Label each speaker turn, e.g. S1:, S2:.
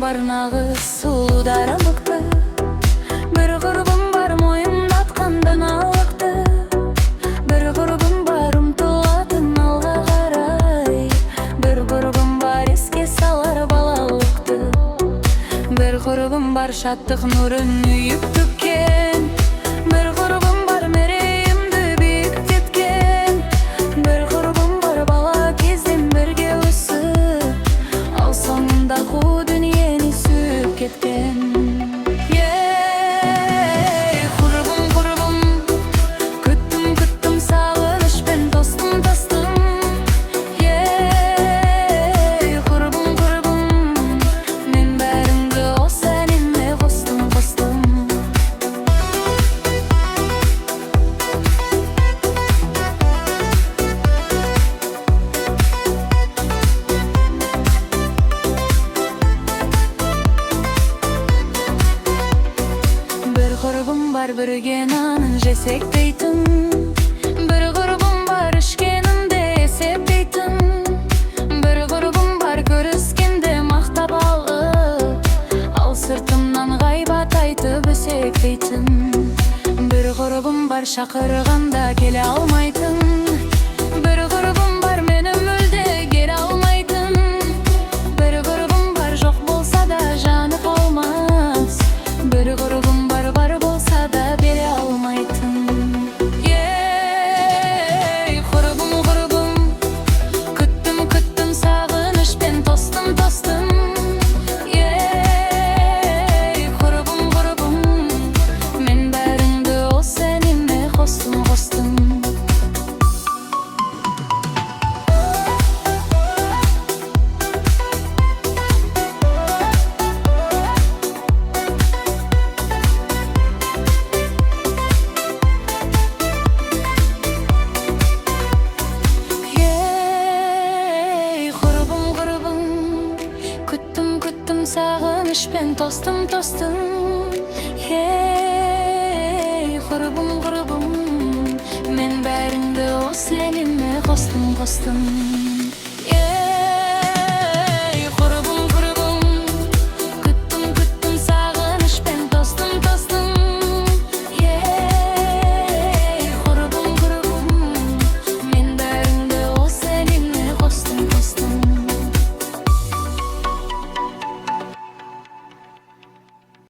S1: бар нағыз сұлу дарамықты, бір құрбым бар мойындатқан даналықты, бір құрбым бар ұмтылатын алға қарай, бір құрбым бар еске салар балалықты, бір құрбым бар шаттық нұрын үйіп төккен, бір құрбым бар мерейімді биіктеткен, бір құрбым бар бала кезден бірге өсіп, ал соңында қу дүниені сүйіп кеткен. Құрбым, құрбым, күттім, күттім, сағынышпен тостым, тостым. Құрбым, құрбым, мен бәріңді осы әніме қостым, қостым. Бір құрбым бар бірге нанын жесек дейтін, бір құрбым бар ішкенімде есептейтін, бір құрбым бар көріскенде мақтап алып, ал сыртымнан ғайбат айтып өсектейтін, бір құрбым бар шақырғанда келе алмайтын, бір құрбым бар мені мүлде келе алмайтын, бір құрбым бар жоқ болса да жаны қалмас, бір құрбым бар болса да бере алмайтын. Құрбым, құрбым, күттім, күттім, сағынышпен тостым, тостым. Құрбым, құрбым, мен бәріңді осы әніме қостым, қостым. Сағынышпен тостым, тостым. Құрбым, құрбым, мен бәріңді осы әніме қостым, қостым.